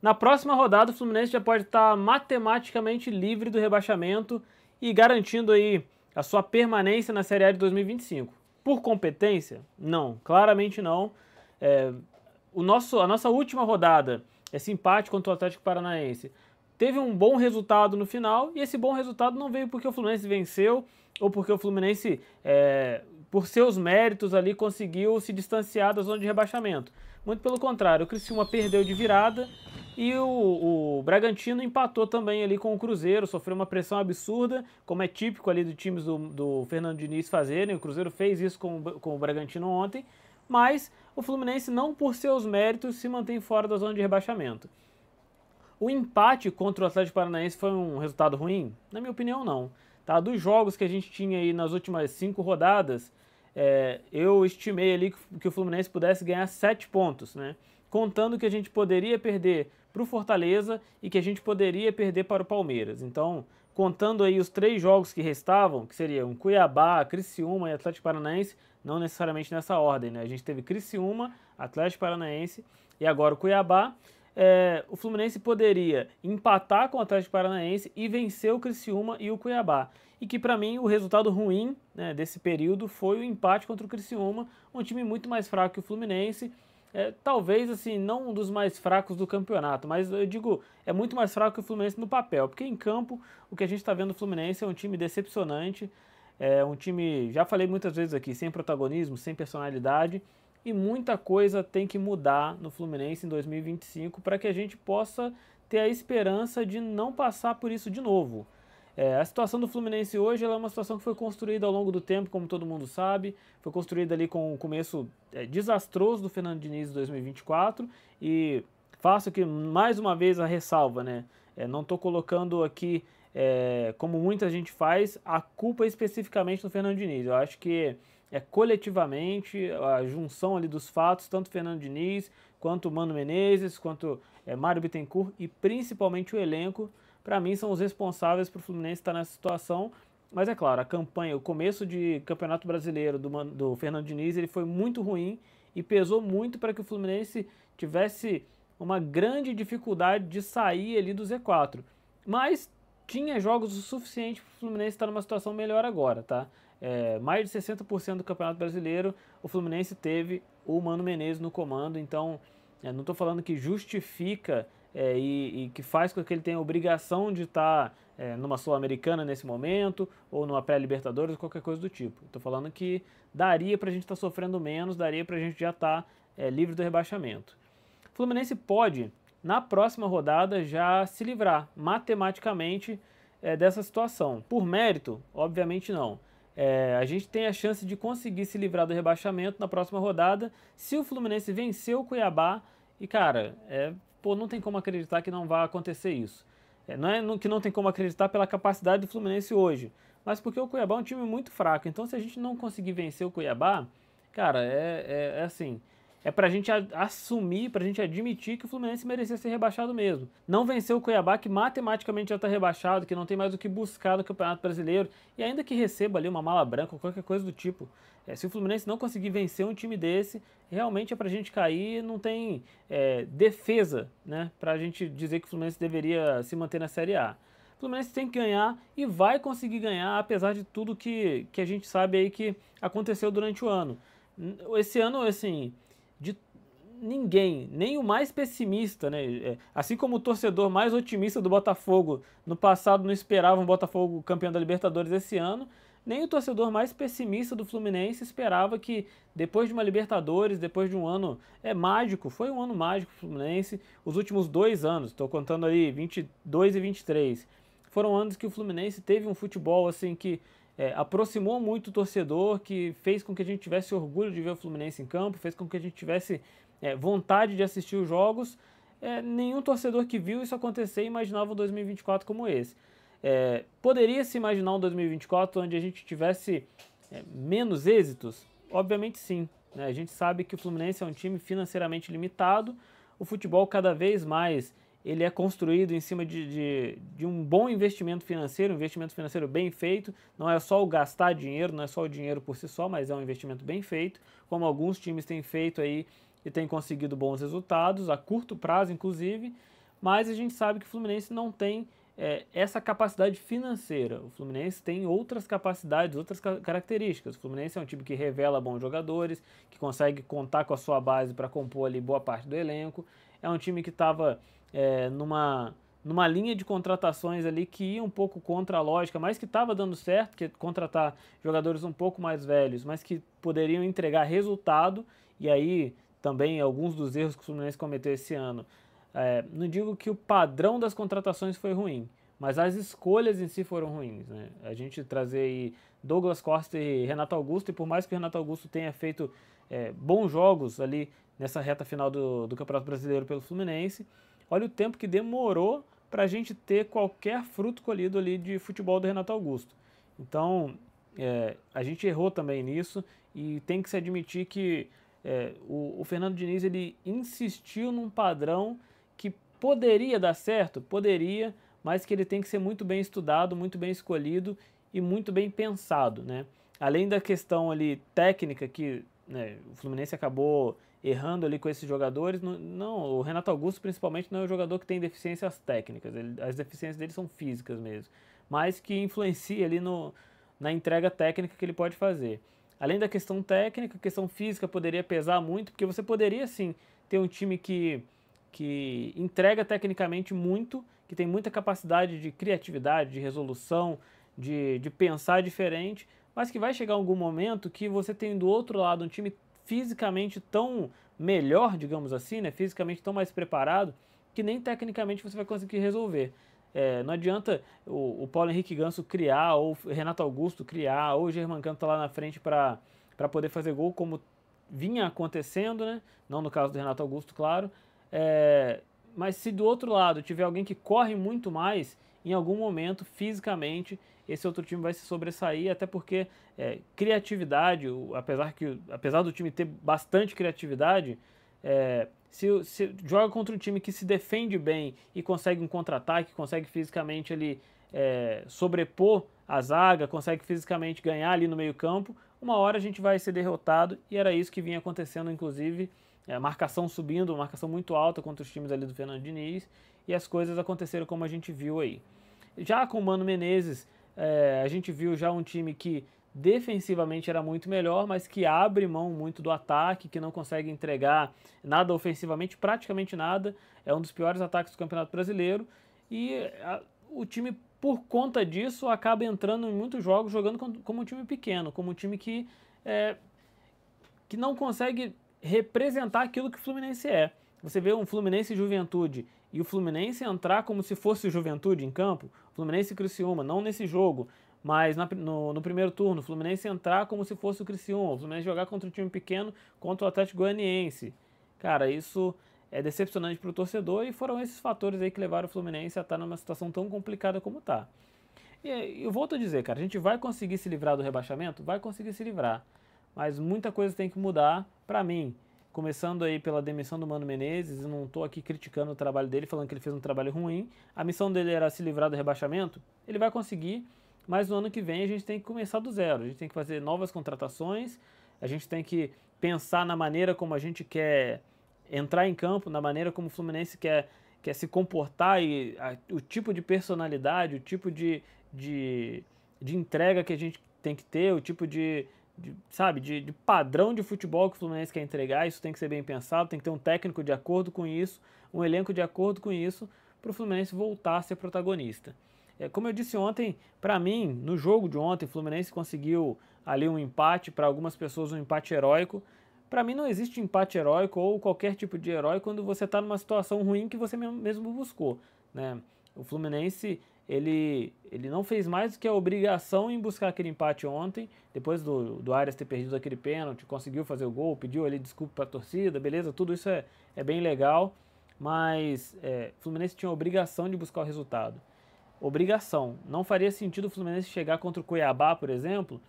Na próxima rodada, o Fluminense já pode estar matematicamente livre do rebaixamento e garantindo aí a sua permanência na Série A de 2025. Por competência? Não, claramente não. A nossa última rodada, esse empate contra o Atlético Paranaense, teve um bom resultado no final, e esse bom resultado não veio porque o Fluminense venceu ou porque o Fluminense, por seus méritos ali, conseguiu se distanciar da zona de rebaixamento. Muito pelo contrário, o Criciúma perdeu de virada e o Bragantino empatou também ali com o Cruzeiro, sofreu uma pressão absurda, como é típico ali dos times do Fernando Diniz fazerem. O Cruzeiro fez isso com o Bragantino ontem, mas o Fluminense, não por seus méritos, se mantém fora da zona de rebaixamento. O empate contra o Atlético Paranaense foi um resultado ruim? Na minha opinião, não. Tá? Dos jogos que a gente tinha aí nas últimas 5 rodadas, eu estimei ali que o Fluminense pudesse ganhar 7 pontos, né? Contando que a gente poderia perder para o Fortaleza e que a gente poderia perder para o Palmeiras. Então, contando aí os 3 jogos que restavam, que seriam Cuiabá, Criciúma e Atlético Paranaense, não necessariamente nessa ordem, né? A gente teve Criciúma, Atlético Paranaense e agora o Cuiabá. O Fluminense poderia empatar com o Atlético Paranaense e vencer o Criciúma e o Cuiabá. E que, para mim, o resultado ruim, né, desse período foi o empate contra o Criciúma, um time muito mais fraco que o Fluminense. Talvez, assim, não um dos mais fracos do campeonato, mas eu digo, é muito mais fraco que o Fluminense no papel, porque em campo o que a gente está vendo do Fluminense é um time decepcionante, é um time, já falei muitas vezes aqui, sem protagonismo, sem personalidade, e muita coisa tem que mudar no Fluminense em 2025 para que a gente possa ter a esperança de não passar por isso de novo. A situação do Fluminense hoje ela é uma situação que foi construída ao longo do tempo, como todo mundo sabe, foi construída ali com o começo desastroso do Fernando Diniz em 2024, e faço aqui mais uma vez a ressalva, né? Não estou colocando aqui, como muita gente faz, a culpa especificamente do Fernando Diniz. Eu acho que coletivamente a junção ali dos fatos, tanto o Fernando Diniz, quanto o Mano Menezes, quanto Mário Bittencourt e principalmente o elenco, para mim são os responsáveis para o Fluminense estar nessa situação. Mas é claro, a campanha, o começo de Campeonato Brasileiro do Fernando Diniz, ele foi muito ruim e pesou muito para que o Fluminense tivesse uma grande dificuldade de sair ali do Z4. Mas tinha jogos o suficiente para o Fluminense estar numa situação melhor agora, tá? Mais de 60% do Campeonato Brasileiro o Fluminense teve o Mano Menezes no comando, então não estou falando que justifica e que faz com que ele tenha a obrigação de estar numa Sul-Americana nesse momento, ou numa pré-Libertadores, ou qualquer coisa do tipo. Estou falando que daria para a gente estar sofrendo menos, daria para a gente já estar livre do rebaixamento. O Fluminense pode, na próxima rodada, já se livrar matematicamente dessa situação. Por mérito, obviamente não. A gente tem a chance de conseguir se livrar do rebaixamento na próxima rodada se o Fluminense vencer o Cuiabá. E, cara, não tem como acreditar que não vai acontecer isso. Não é que não tem como acreditar pela capacidade do Fluminense hoje, mas porque o Cuiabá é um time muito fraco. Então, se a gente não conseguir vencer o Cuiabá, cara, assim, pra gente assumir, pra gente admitir que o Fluminense merecia ser rebaixado mesmo. Não vencer o Cuiabá, que matematicamente já está rebaixado, que não tem mais o que buscar no Campeonato Brasileiro, e ainda que receba ali uma mala branca ou qualquer coisa do tipo. Se o Fluminense não conseguir vencer um time desse, realmente é pra gente cair, não tem defesa, né, pra gente dizer que o Fluminense deveria se manter na Série A. O Fluminense tem que ganhar e vai conseguir ganhar, apesar de tudo que a gente sabe aí que aconteceu durante o ano. Esse ano, assim, de ninguém, nem o mais pessimista, né? Assim como o torcedor mais otimista do Botafogo no passado não esperava um Botafogo campeão da Libertadores esse ano, nem o torcedor mais pessimista do Fluminense esperava que depois de uma Libertadores, depois de um ano mágico, foi um ano mágico para o Fluminense, os últimos 2 anos, estou contando aí 22 e 23, foram anos que o Fluminense teve um futebol assim que aproximou muito o torcedor, que fez com que a gente tivesse orgulho de ver o Fluminense em campo, fez com que a gente tivesse vontade de assistir os jogos. Nenhum torcedor que viu isso acontecer imaginava um 2024 como esse. Poderia se imaginar um 2024 onde a gente tivesse menos êxitos? Obviamente sim. Né? A gente sabe que o Fluminense é um time financeiramente limitado, o futebol cada vez mais ele é construído em cima de um bom investimento financeiro, um investimento financeiro bem feito. Não é só o gastar dinheiro, não é só o dinheiro por si só, mas é um investimento bem feito, como alguns times têm feito aí e têm conseguido bons resultados, a curto prazo inclusive. mas a gente sabe que o Fluminense não tem essa capacidade financeira. O Fluminense tem outras capacidades, outras características. O Fluminense é um time que revela bons jogadores, que consegue contar com a sua base para compor ali boa parte do elenco. É um time que estava numa linha de contratações ali que ia um pouco contra a lógica, mas que estava dando certo, que é contratar jogadores um pouco mais velhos, mas que poderiam entregar resultado, e aí também alguns dos erros que o Fluminense cometeu esse ano. Não digo que o padrão das contratações foi ruim, mas as escolhas em si foram ruins, né? A gente trazer aí Douglas Costa e Renato Augusto, e por mais que o Renato Augusto tenha feito bons jogos ali nessa reta final do Campeonato Brasileiro pelo Fluminense, olha o tempo que demorou para a gente ter qualquer fruto colhido ali de futebol do Renato Augusto. Então, a gente errou também nisso e tem que se admitir que o Fernando Diniz ele insistiu num padrão que poderia dar certo, poderia, mas que ele tem que ser muito bem estudado, muito bem escolhido e muito bem pensado, né? Além da questão ali técnica que, né, o Fluminense acabou errando ali com esses jogadores, o Renato Augusto principalmente não é um jogador que tem deficiências técnicas, as deficiências dele são físicas mesmo, mas que influencia ali na entrega técnica que ele pode fazer. Além da questão técnica, a questão física poderia pesar muito, porque você poderia sim ter um time que entrega tecnicamente muito, que tem muita capacidade de criatividade, de resolução, de pensar diferente, mas que vai chegar algum momento que você tem do outro lado um time fisicamente tão melhor, digamos assim, né? Fisicamente tão mais preparado, que nem tecnicamente você vai conseguir resolver. Não adianta o Paulo Henrique Ganso criar, ou o Renato Augusto criar, ou o Germancano tá lá na frente para poder fazer gol, como vinha acontecendo, né? Não no caso do Renato Augusto, claro. Mas se do outro lado tiver alguém que corre muito mais, em algum momento, fisicamente, esse outro time vai se sobressair, até porque criatividade, apesar do time ter bastante criatividade, se joga contra um time que se defende bem e consegue um contra-ataque, consegue fisicamente ali sobrepor a zaga, consegue fisicamente ganhar ali no meio campo, uma hora a gente vai ser derrotado, e era isso que vinha acontecendo, inclusive, a marcação subindo, uma marcação muito alta contra os times ali do Fernando Diniz, e as coisas aconteceram como a gente viu aí. Já com o Mano Menezes, a gente viu já um time que defensivamente era muito melhor, mas que abre mão muito do ataque, que não consegue entregar nada ofensivamente, praticamente nada. É um dos piores ataques do Campeonato Brasileiro. E o time, por conta disso, acaba entrando em muitos jogos jogando como um time pequeno, como um time que não consegue representar aquilo que o Fluminense é. Você vê um Fluminense e Juventude e o Fluminense entrar como se fosse o Juventude em campo, Fluminense e Criciúma, não nesse jogo, mas no primeiro turno, o Fluminense entrar como se fosse o Criciúma, o Fluminense jogar contra um time pequeno, contra o Atlético Goianiense. Cara, isso é decepcionante para o torcedor e foram esses fatores aí que levaram o Fluminense a estar numa situação tão complicada como está. E eu volto a dizer, cara, a gente vai conseguir se livrar do rebaixamento? Vai conseguir se livrar, mas muita coisa tem que mudar para mim. Começando aí pela demissão do Mano Menezes, eu não estou aqui criticando o trabalho dele, falando que ele fez um trabalho ruim. A missão dele era se livrar do rebaixamento, ele vai conseguir, mas no ano que vem a gente tem que começar do zero. A gente tem que fazer novas contratações, a gente tem que pensar na maneira como a gente quer entrar em campo, na maneira como o Fluminense quer se comportar e o tipo de personalidade, o tipo de entrega que a gente tem que ter, o tipo de padrão de futebol que o Fluminense quer entregar. Isso tem que ser bem pensado, tem que ter um técnico de acordo com isso, um elenco de acordo com isso, para o Fluminense voltar a ser protagonista. Como eu disse ontem, para mim, no jogo de ontem, o Fluminense conseguiu ali um empate, para algumas pessoas um empate heróico. Para mim não existe empate heróico ou qualquer tipo de herói quando você está numa situação ruim que você mesmo buscou, né? O Fluminense ele não fez mais do que a obrigação em buscar aquele empate ontem, depois do Arias ter perdido aquele pênalti, conseguiu fazer o gol, pediu ali desculpa para a torcida, beleza, tudo isso é bem legal, mas o Fluminense tinha a obrigação de buscar o resultado. Obrigação. Não faria sentido o Fluminense chegar contra o Cuiabá, por exemplo,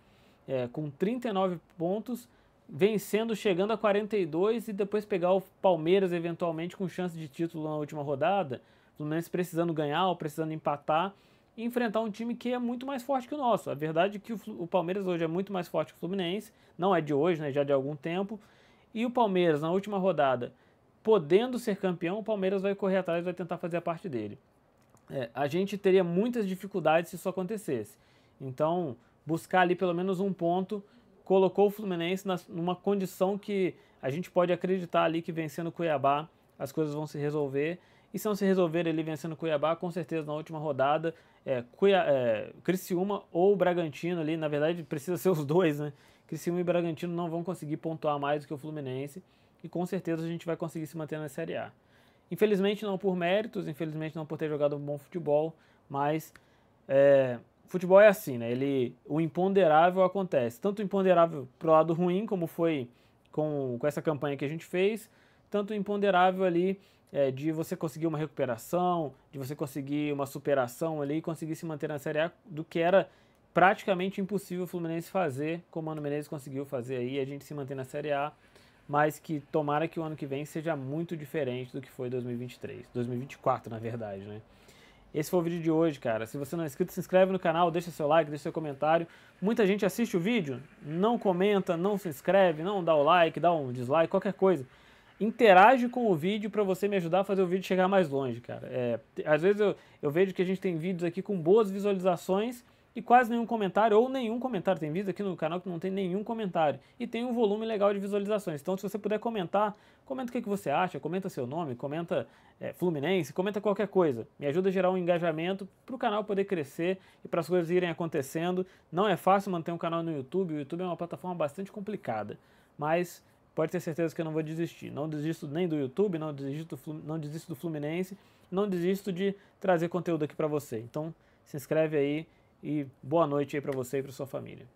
com 39 pontos, vencendo, chegando a 42 e depois pegar o Palmeiras eventualmente com chance de título na última rodada. O Fluminense precisando ganhar ou precisando empatar e enfrentar um time que é muito mais forte que o nosso. A verdade é que o Palmeiras hoje é muito mais forte que o Fluminense, não é de hoje, né, já de algum tempo. E o Palmeiras, na última rodada, podendo ser campeão, o Palmeiras vai correr atrás e vai tentar fazer a parte dele. A gente teria muitas dificuldades se isso acontecesse. Então, buscar ali pelo menos um ponto colocou o Fluminense numa condição que a gente pode acreditar ali que vencendo o Cuiabá as coisas vão se resolver. E se não se resolver ali vencendo o Cuiabá, com certeza na última rodada, Criciúma ou Bragantino ali, na verdade precisa ser os dois, né? Criciúma e Bragantino não vão conseguir pontuar mais do que o Fluminense e com certeza a gente vai conseguir se manter na Série A. Infelizmente não por méritos, infelizmente não por ter jogado um bom futebol, mas futebol é assim, né? O imponderável acontece. Tanto o imponderável pro lado ruim, como foi com essa campanha que a gente fez, tanto o imponderável ali de você conseguir uma recuperação, de você conseguir uma superação ali e conseguir se manter na Série A, do que era praticamente impossível o Fluminense fazer, como o Mano Menezes conseguiu fazer aí, a gente se manter na Série A, mas que tomara que o ano que vem seja muito diferente do que foi 2023, 2024 na verdade, né? Esse foi o vídeo de hoje, cara. Se você não é inscrito, se inscreve no canal, deixa seu like, deixa seu comentário. Muita gente assiste o vídeo, não comenta, não se inscreve, não dá o like, dá um dislike, qualquer coisa. Interage com o vídeo para você me ajudar a fazer o vídeo chegar mais longe, cara. Às vezes eu vejo que a gente tem vídeos aqui com boas visualizações e quase nenhum comentário, ou nenhum comentário. Tem vídeo aqui no canal que não tem nenhum comentário. E tem um volume legal de visualizações. Então, se você puder comentar, comenta o que você acha, comenta seu nome, comenta Fluminense, comenta qualquer coisa. Me ajuda a gerar um engajamento para o canal poder crescer e para as coisas irem acontecendo. Não é fácil manter um canal no YouTube. O YouTube é uma plataforma bastante complicada. Mas pode ter certeza que eu não vou desistir. Não desisto nem do YouTube, não desisto do Fluminense, não desisto de trazer conteúdo aqui para você. Então, se inscreve aí e boa noite aí para você e para sua família.